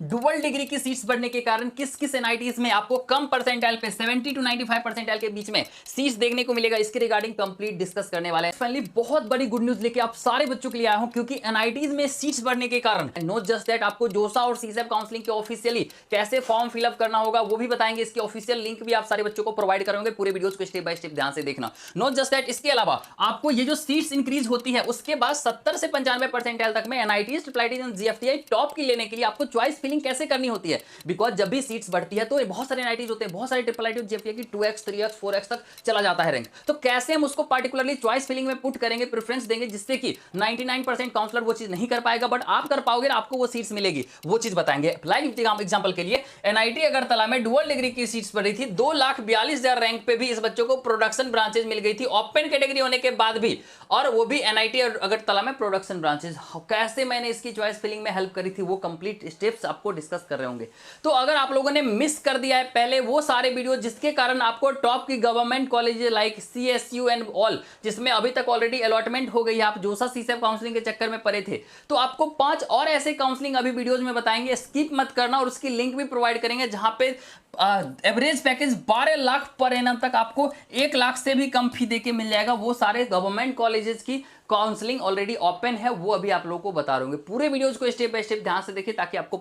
Dual degree की seats बढ़ने के कारण किस किस एनआईटीज में आपको कम परसेंटाइल पे 70 to 95 परसेंटाइल के बीच में सीट्स देखने को मिलेगा, इसके रिगार्डिंग कंप्लीट डिस्कस करने वाले हैं। फाइनली बहुत बड़ी गुड न्यूज लेके आप सारे बच्चों के लिए आया हूं, क्योंकि एनआईटीज में सीट्स बढ़ने के कारण नॉट जस्ट दैट, आपको जोसा और सीसेप काउंसलिंग के ऑफिशियली कैसे फॉर्म फिलअप करना होगा वो भी बताएंगे। इसके ऑफिशियल लिंक भी आप सारे बच्चों को प्रोवाइड करेंगे। पूरे वीडियोस को स्टेप बाय स्टेप ध्यान से देखना। नॉट जस्ट दैट, इसके अलावा आपको ये जो सीट्स इंक्रीज होती है उसके बाद 70 से 95 परसेंटाइल तक में NITs, triple ITs and GFTI top की लेने के लिए आपको चॉइस फिलिंग कैसे करनी होती है। बिकॉज जब भी सीट्स बढ़ती है तो बहुत सारे एनआईटीज होते हैं, बहुत सारे ट्रिपल आईटी जीएफटीआई की 2x 3x 4x तक चला जाता है रैंक। तो कैसे हम उसको पार्टिकुलरली चॉइस फिलिंग में पुट करेंगे, प्रेफरेंस देंगे, जिससे कि 99% काउंसलर वो चीज नहीं कर पाएगा, बट आप कर पाओगे, आपको वो सीट्स मिलेगी, वो चीज बताएंगे। लाइक एग्जांपल के लिए एनआईटी अगरतला में डुअल डिग्री की सीट्स बढ़ी थी, 2,42,000 रैंक पे भी इस बच्चों को प्रोडक्शन ब्रांचेज मिल गई थी, ओपन कैटेगरी होने के बाद भी, और वो भी एनआईटी अगरतला में प्रोडक्शन ब्रांचेज। कैसे मैंने इसकी चॉइस फिलिंग में हेल्प करी थी वो कंप्लीट स्टेप्स आपको डिस्कस कर रहे होंगे। तो अगर आप लोगों ने मिस कर दिया है पहले वो सारे वीडियो जिसके कारण आपको टॉप की government college like CSU and all, जिसमें अभी तक ऑलरेडी अलॉटमेंट हो गई है, आप जोसा सीसेप काउंसलिंग के चक्कर में पड़े थे, तो आपको 5 और ऐसे काउंसलिंग अभी वीडियोज में बताएंगे, स्किप मत करना, और उसकी लिंक भी प्रोवाइड करेंगे जहां पे average package 12 lakh per annum तक आपको 1 लाख से भी कम फी देके मिल जाएगा। वो सारे गवर्नमेंट कॉलेजेस की काउंसलिंग ऑलरेडी ओपन है, वो अभी आप लोगों को बता रहे होंगे। पूरे वीडियोस को स्टेप बाय स्टेप ध्यान से देखिए ताकि आपको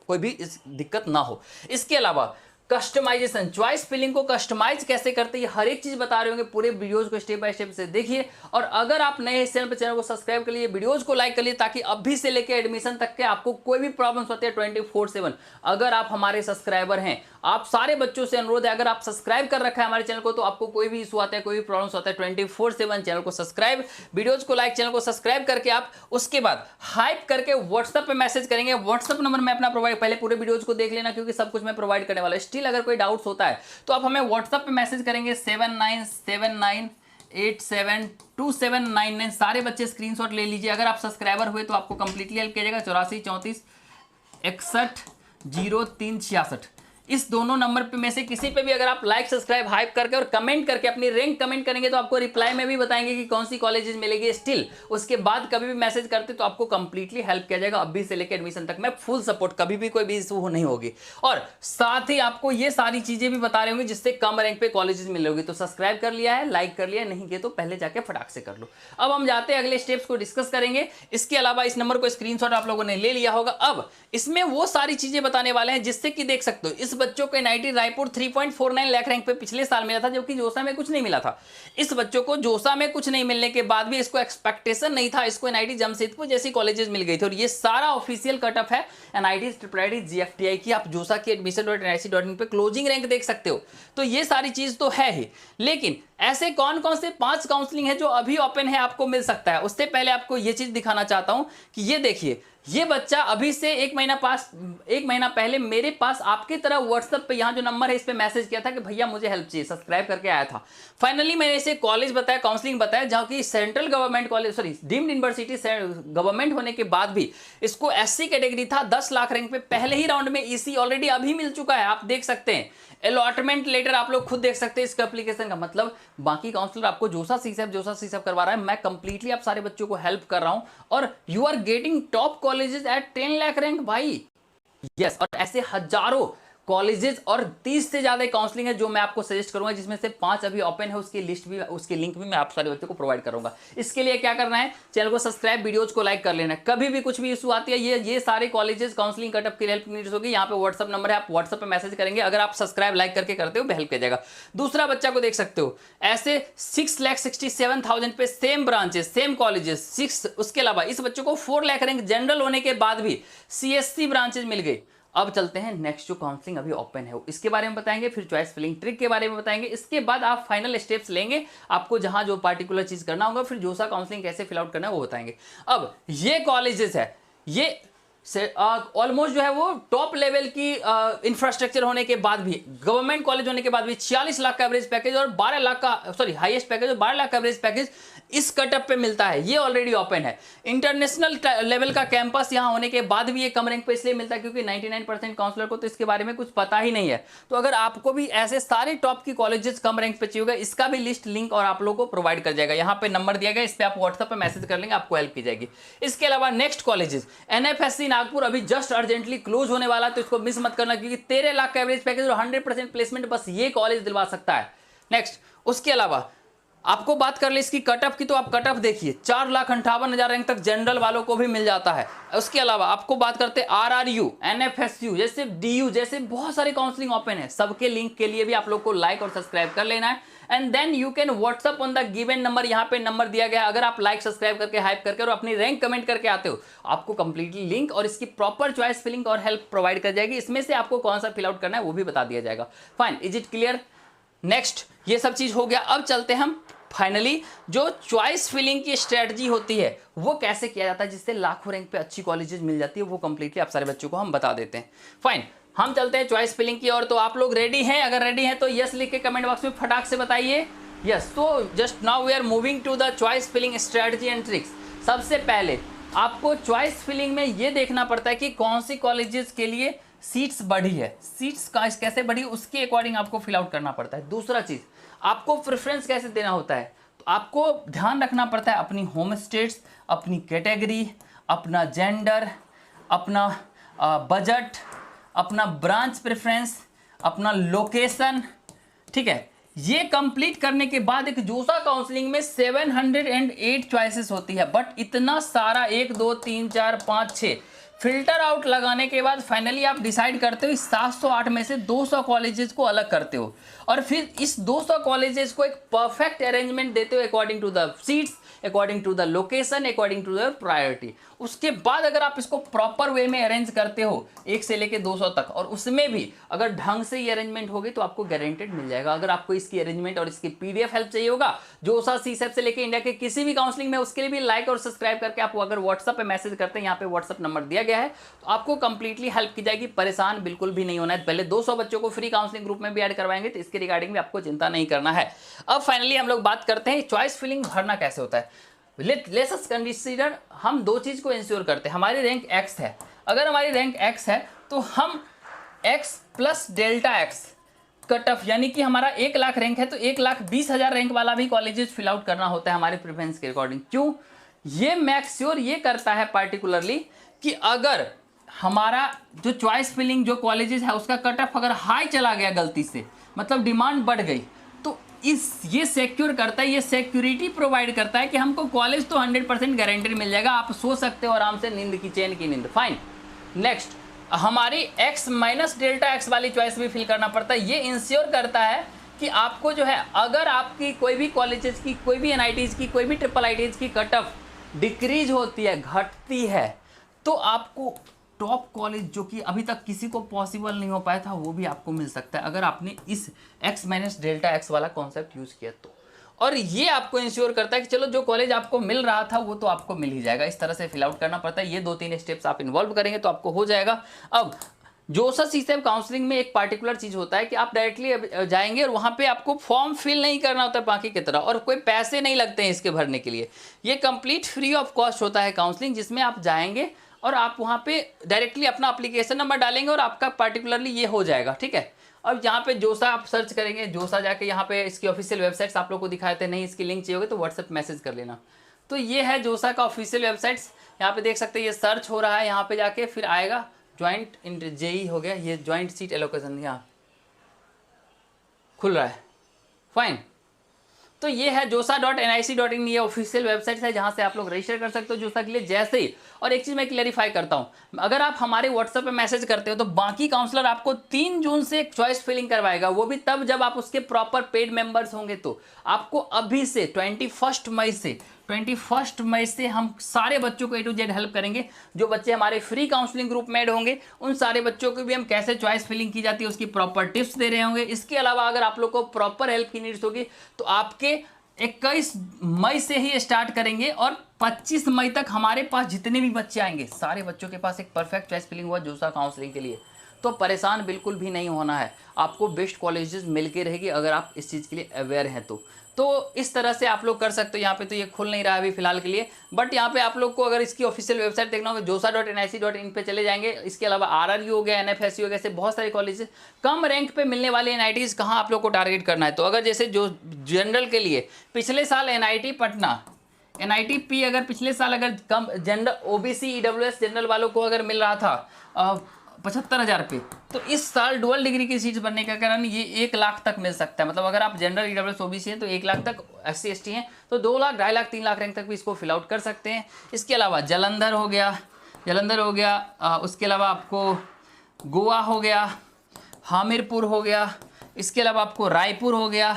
कोई भी दिक्कत ना हो। इसके अलावा कस्टमाइजेशन, चॉइस फिलिंग को कस्टमाइज कैसे करते हैं, हर एक चीज बता रहे होंगे। पूरे वीडियोस को स्टेप बाय स्टेप से देखिए। और अगर आप नए इस चैनल को सब्सक्राइब कर लिए, वीडियोस को लाइक कर लिए, ताकि अभी से लेकर एडमिशन तक के आपको कोई भी प्रॉब्लम्स होते हैं 24/7, अगर आप हमारे सब्सक्राइबर हैं, आप सारे बच्चों से अनुरोध है, अगर आप सब्सक्राइब कर रखा है हमारे चैनल को, तो आपको कोई भी इशू आता है, कोई भी प्रॉब्लम्स होता है 24/7 चैनल को सब्सक्राइब, वीडियोज को लाइक, चैनल को सब्सक्राइब करके आप उसके बाद हाइप करके व्हाट्सएप पे मैसेज करेंगे। व्हाट्सएप नंबर मैं अपना प्रोवाइड, पहले पूरे वीडियोज को देख लेना क्योंकि सब कुछ मैं प्रोवाइड करने वाला। स्टिल अगर कोई डाउट्स होता है तो आप हमें व्हाट्सएप पे मैसेज करेंगे 7979872799। सारे बच्चे स्क्रीनशॉट ले लीजिए। अगर आप सब्सक्राइबर हुए तो आपको कंप्लीटली हेल्प किया जाएगा। 84 34 61 03 66 इस दोनों नंबर पे में से किसी पे भी अगर आप लाइक, सब्सक्राइब, हाइप करके और कमेंट करके अपनी रैंक कमेंट करेंगे तो आपको रिप्लाई में भी बताएंगे कि कौन सी कॉलेजेस मिलेगी। स्टिल उसके बाद कभी भी मैसेज करते तो आपको कंप्लीटली हेल्प किया जाएगा। अभी से लेकर एडमिशन तक मैं फुल सपोर्ट, कभी भी कोई भी इशू नहीं होगी। और साथ ही आपको ये सारी चीजें भी बता रहे होंगे जिससे कम रैंक पे कॉलेजेस मिलेगी। तो सब्सक्राइब कर लिया है, लाइक कर लिया, नहीं किया तो पहले जाके फटाक से कर लो। अब हम जाते हैं अगले स्टेप्स को डिस्कस करेंगे। इसके अलावा इस नंबर को स्क्रीनशॉट आप लोगों ने ले लिया होगा। अब इसमें वो सारी चीजें बताने वाले हैं जिससे कि देख सकते हो इस बच्चों को एनआईटी रायपुर 3.49 लाख रैंक पे पिछले साल मिला था, जबकि जोसा में कुछ नहीं मिला था। इस बच्चों को जोसा में कुछ नहीं मिलने के बाद भी इसको एक्सपेक्टेशन नहीं था, इसको एनआईटी जमशेदपुर जैसी कॉलेजेस मिल गई थी। और ये सारा ऑफिशियल कट ऑफ है एनआईटी, ट्रिपल आईटी, जीएफटीआई की। आप जोसा की admission.nic.in पे क्लोजिंग रैंक देख सकते हो। तो ये सारी चीज तो है ही, लेकिन ऐसे कौन कौन से 5 काउंसलिंग है जो अभी ओपन है, आपको मिल सकता है। उससे पहले आपको ये चीज दिखाना चाहता हूं कि ये देखिए, ये बच्चा अभी से 1 महीना पहले मेरे पास आपकी तरह व्हाट्सएप पे यहाँ जो नंबर है इस पे मैसेज किया था कि भैया मुझे हेल्प चाहिए, सब्सक्राइब करके आया था। फाइनली मैंने इसे कॉलेज बताया, काउंसलिंग बताया, जहाँ की central government college, sorry deemed university government होने के बाद भी इसको एससी कैटेगरी था। 10 लाख रैंक पे पहले ही राउंड में ईसी ऑलरेडी अभी मिल चुका है, आप देख सकते हैं। अलॉटमेंट लेटर आप लोग खुद देख सकते हैं इसका एप्लीकेशन का। मतलब बाकी काउंसलर आपको जोसा सीसेप करवा रहा है, मैं कंप्लीटली आप सारे बच्चों को हेल्प कर रहा हूं, और you are getting top colleges at 10 lakh rank भाई। यस, और ऐसे हजारों कॉलेजेस और 30 से ज्यादा काउंसलिंग है जो मैं आपको सजेस्ट करूंगा, जिसमें से 5 अभी ओपन है। उसकी लिस्ट भी, उसकी लिंक भी मैं आप सारे बच्चों को प्रोवाइड करूंगा। इसके लिए क्या करना है, चैनल को सब्सक्राइब, वीडियोज को लाइक कर लेना है। कभी भी कुछ भी इशू आती है, ये सारे कॉलेजेस काउंसलिंग कटअप की हेल्प नीड्स होगी। यहाँ पे व्हाट्सअप नंबर है, आप व्हाट्सअप पे मैसेज करेंगे। अगर आप सब्सक्राइब, लाइक करके करते हो हेल्प किया जाएगा। दूसरा बच्चा को देख सकते हो, ऐसे 6,67,000 पे सेम ब्रांचेस, सेम कॉलेजेस 6। उसके अलावा इस बच्चों को 4 लाख रैंक जनरल होने के बाद भी सीएससी ब्रांचेज मिल गई। अब चलते हैं नेक्स्ट जो काउंसलिंग अभी ओपन है इसके बारे में बताएंगे, फिर चॉइस फिलिंग ट्रिक के बारे में बताएंगे। इसके बाद आप फाइनल स्टेप्स लेंगे, आपको जहां जो पार्टिकुलर चीज करना होगा, फिर जोसा काउंसलिंग कैसे फिल आउट करना है वो बताएंगे। अब ये कॉलेजेस है, ये ऑलमोस्ट जो है वो टॉप लेवल की इंफ्रास्ट्रक्चर होने के बाद भी, गवर्नमेंट कॉलेज होने के बाद भी 46 लाख का एवरेज पैकेज और 12 लाख का, सॉरी हाईएस्ट पैकेज और 12 लाख का एवरेज पैकेज इस कटअप पे मिलता है, ये ऑलरेडी ओपन है। इंटरनेशनल लेवल का कैंपस यहाँ होने के बाद भी ये कम रैंक पे इसलिए मिलता है क्योंकि 99% काउंसलर को तो इसके बारे में कुछ पता ही नहीं है। तो अगर आपको भी ऐसे सारे टॉप की कॉलेजेस कम रैंक पे चाहिए होगा, इसका भी लिस्ट लिंक और आप लोगों को प्रोवाइड कर जाएगा। यहाँ पे नंबर दिया गया, इस पे आप व्हाट्सएप पे मैसेज कर लेंगे, आपको हेल्प की जाएगी। इसके अलावा नेक्स्ट कॉलेजेस, एनएफएससी नागपुर अभी जस्ट अर्जेंटली क्लोज होने वाला, तो इसको मिस मत करना क्योंकि 13 लाख का एवरेज पैकेज और 100% प्लेसमेंट बस ये कॉलेज दिलवा सकता है। नेक्स्ट, उसके अलावा आपको बात कर ले इसकी कटअप की, तो आप कटअप देखिए 4,58,000 रैंक तक जनरल वालों को भी मिल जाता है। उसके अलावा आपको बात करते हैं आरआरयू, एनएफएसयू, जैसे डीयू जैसे बहुत सारे काउंसलिंग ओपन है। सबके लिंक के लिए भी आप लोग को लाइक और सब्सक्राइब कर लेना है and then you can WhatsApp on the given number. यहाँ पे नंबर दिया गया है, अगर आप लाइक सब्सक्राइब करके हाइप करके और अपनी रैंक कमेंट करके आते हो, आपको कंप्लीटली लिंक और इसकी प्रॉपर चॉइस फिलिंग और हेल्प प्रोवाइड कर जाएगी। इसमें से आपको कौन सा फिल आउट करना है वो भी बता दिया जाएगा। Fine, is it clear? Next, ये सब चीज हो गया। अब चलते हैं हम फाइनली जो चॉइस फिलिंग की स्ट्रेटजी होती है वो कैसे किया जाता है जिससे लाखों रैंक पे अच्छी कॉलेजेस मिल जाती है, वो कंप्लीटली आप सारे बच्चों को हम बता देते हैं। फाइन, हम चलते हैं चॉइस फिलिंग की ओर। तो आप लोग रेडी हैं? अगर रेडी हैं तो यस लिख के कमेंट बॉक्स में फटाक से बताइए यस। तो just now we are moving to the choice filling strategy and tricks. सबसे पहले आपको चॉइस फिलिंग में ये देखना पड़ता है कि कौन सी कॉलेजेस के लिए सीट्स बढ़ी है, सीट्स कैसे बढ़ी उसके अकॉर्डिंग आपको फिल आउट करना पड़ता है। दूसरा चीज, आपको प्रेफरेंस कैसे देना होता है, तो आपको ध्यान रखना पड़ता है अपनी होम स्टेट्स, अपनी कैटेगरी, अपना जेंडर, अपना बजट, अपना ब्रांच प्रेफरेंस, अपना लोकेशन। ठीक है, ये कंप्लीट करने के बाद एक जोसा काउंसलिंग में 708 चॉइसेस होती है, बट इतना सारा 1 2 3 4 5 6 फिल्टर आउट लगाने के बाद फाइनली आप डिसाइड करते हो इस 708 में से 200 कॉलेजेस को अलग करते हो और फिर इस 200 कॉलेजेस को एक परफेक्ट अरेंजमेंट देते हो according to the seats, according to the location, according to the priority. उसके बाद अगर आप इसको प्रॉपर वे में अरेंज करते हो 1 से लेके 200 तक, और उसमें भी अगर ढंग से ये अरेंजमेंट होगी तो आपको गारंटेड मिल जाएगा। अगर आपको इसकी अरेंजमेंट और इसकी पीडीएफ हेल्प चाहिए होगा जोसा सीसेप से लेके इंडिया के किसी भी काउंसलिंग में, उसके लिए भी लाइक और सब्सक्राइब करके आप अगर व्हाट्सएप पे मैसेज करते हैं, यहाँ पे व्हाट्सएप नंबर दिया गया है, तो आपको कंप्लीटली हेल्प की जाएगी। परेशान बिल्कुल भी नहीं होना है। पहले 200 बच्चों को फ्री काउंसलिंग ग्रुप में भी ऐड करवाएंगे, तो इसके रिगार्डिंग भी आपको चिंता नहीं करना है। अब फाइनली हम लोग बात करते हैं चॉइस फिलिंग भरना कैसे होता है। लेट्स अस कंसीडर, हम दो चीज को इंश्योर करते हैं। हमारी रैंक एक्स है, अगर हमारी रैंक एक्स है तो हम x plus delta x cut off, यानी कि हमारा 1 लाख रैंक है तो 1,20,000 रैंक वाला भी कॉलेजेस फिल आउट करना होता है हमारे प्रेफरेंस के अकॉर्डिंग। क्यों? ये मेक श्योर ये करता है पार्टिकुलरली कि अगर हमारा जो चॉइस फिलिंग जो कॉलेजेस है उसका कट ऑफ अगर हाई चला गया गलती से, मतलब डिमांड बढ़ गई, तो ये सिक्योर करता है, ये सिक्योरिटी प्रोवाइड करता है कि हमको कॉलेज तो 100% गारंटेड मिल जाएगा, आप सो सकते हो आराम से नींद की चैन की नींद। फाइन, नेक्स्ट, हमारी एक्स माइनस डेल्टा एक्स वाली चॉइस भी फिल करना पड़ता है। ये इंश्योर करता है कि आपको जो है, अगर आपकी कोई भी कॉलेजेस की, कोई भी एनआईटीज की, कोई भी ट्रिपल आईटीज की कट ऑफ डिक्रीज होती है, घटती है, तो आपको टॉप कॉलेज जो कि अभी तक किसी को पॉसिबल नहीं हो पाया था वो भी आपको मिल सकता है अगर आपने इस एक्स माइनस डेल्टा एक्स वाला कॉन्सेप्ट यूज किया तो। और ये आपको इंश्योर करता है कि चलो जो कॉलेज आपको मिल रहा था वो तो आपको मिल ही जाएगा। इस तरह से फिल आउट करना पड़ता है। ये 2-3 स्टेप्स आप इन्वॉल्व करेंगे तो आपको हो जाएगा। अब जोसा सीसेप काउंसलिंग में एक पार्टिकुलर चीज होता है कि आप डायरेक्टली जाएंगे और वहाँ पे आपको फॉर्म फिल नहीं करना होता है बाकी की तरह, और कोई पैसे नहीं लगते हैं इसके भरने के लिए। ये कंप्लीट फ्री ऑफ कॉस्ट होता है काउंसलिंग, जिसमें आप जाएंगे और आप वहाँ पे डायरेक्टली अपना एप्लीकेशन नंबर डालेंगे और आपका पार्टिकुलरली ये हो जाएगा। ठीक है, अब यहाँ पे जोसा आप सर्च करेंगे, जोसा जाके यहाँ पे इसकी ऑफिशियल वेबसाइट्स आप लोग को दिखाते हैं। नहीं इसकी लिंक चाहिए होगी तो व्हाट्सएप मैसेज कर लेना। तो ये है जोसा का ऑफिशियल वेबसाइट्स, यहाँ पे देख सकते हैं ये सर्च हो रहा है, यहाँ पे जाके फिर आएगा ज्वाइंट इंटर जेई हो गया, ये ज्वाइंट सीट एलोकेशन यहाँ खुल रहा है। फाइन, तो ये है josa.nic.in, ये ऑफिशियल वेबसाइट है जहां से आप लोग रजिस्टर कर सकते हो जोसा के लिए। जैसे ही, और एक चीज मैं क्लेरिफाई करता हूं, अगर आप हमारे व्हाट्सएप पे मैसेज करते हो तो बाकी काउंसलर आपको 3 जून से एक चॉइस फिलिंग करवाएगा, वो भी तब जब आप उसके प्रॉपर पेड मेंबर्स होंगे। तो आपको अभी से 21 मई से हम सारे बच्चों को A to Z हेल्प करेंगे। जो बच्चे हमारे फ्री काउंसलिंग ग्रुप में ऐड होंगे उन सारे बच्चों को भी हम कैसे चॉइस फिलिंग की जाती है उसकी प्रॉपर टिप्स दे रहे होंगे। इसके अलावा अगर आप लोग को प्रॉपर हेल्प की नीड्स होगी तो आपके 21 मई से ही स्टार्ट करेंगे और 25 मई तक हमारे पास जितने भी बच्चे आएंगे सारे बच्चों के पास एक परफेक्ट चॉइस फिलिंग हुआ जोसा काउंसलिंग के लिए। तो परेशान बिल्कुल भी नहीं होना है, आपको बेस्ट कॉलेजेस मिल के रहेगी अगर आप इस चीज़ के लिए अवेयर हैं तो इस तरह से आप लोग कर सकते हो। यहाँ पे तो ये खुल नहीं रहा है अभी फिलहाल के लिए, बट यहाँ पे आप लोग को अगर इसकी ऑफिशियल वेबसाइट देखना होगा josa.nic.in पे चले जाएंगे। इसके अलावा RRU हो गया, NFSU हो गया, ऐसे बहुत सारे कॉलेजेस कम रैंक पे मिलने वाले NITs कहाँ आप लोग को टारगेट करना है। तो अगर जैसे जो जनरल के लिए पिछले साल NIT पटना NIT अगर पिछले साल अगर कम जनरल OBC EWS जनरल वालों को अगर मिल रहा था 75,000 रुपये, तो इस साल डुअल डिग्री की सीट्स बनने का कारण ये 1 लाख तक मिल सकता है। मतलब अगर आप जनरल EWS OBC हैं तो 1 लाख तक, SC ST हैं तो 2 लाख, 2.5 लाख, 3 लाख रैंक तक भी इसको फिल आउट कर सकते हैं। इसके अलावा जलंधर हो गया, उसके अलावा आपको गोवा हो गया, हमीरपुर हो गया, इसके अलावा आपको रायपुर हो गया,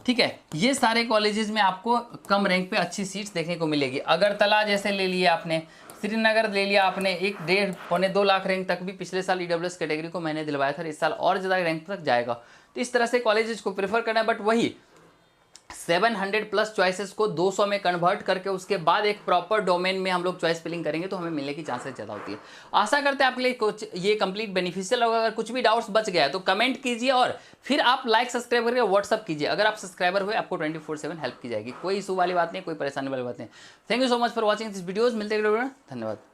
ठीक है। ये सारे कॉलेजेस में आपको कम रैंक पे अच्छी सीट्स देखने को मिलेगी। अगरतला जैसे ले लिया आपने, श्रीनगर ले लिया आपने, 1, 1.5, पौने 2 लाख रैंक तक भी पिछले साल EWS कैटेगरी को मैंने दिलवाया था, इस साल और ज़्यादा रैंक तक जाएगा। तो इस तरह से कॉलेजेस को प्रेफर करना है, बट वही 700 प्लस चॉइसेस को 200 में कन्वर्ट करके उसके बाद एक प्रॉपर डोमेन में हम लोग चॉइस फिलिंग करेंगे तो हमें मिलने की चांसेस ज़्यादा होती है। आशा करते हैं आपके लिए कुछ ये कंप्लीट बेनिफिशियल होगा। अगर कुछ भी डाउट्स बच गया है तो कमेंट कीजिए और फिर आप लाइक सब्सक्राइब करके व्हाट्सअप कीजिए। अगर आप सब्सक्राइबर हुए आपको 24/7 हेल्प की जाएगी, कोई इशू वाली बात नहीं, कोई परेशानी वाली बात नहीं। Thank you so much for watching this videos. मिलते हैं, धन्यवाद।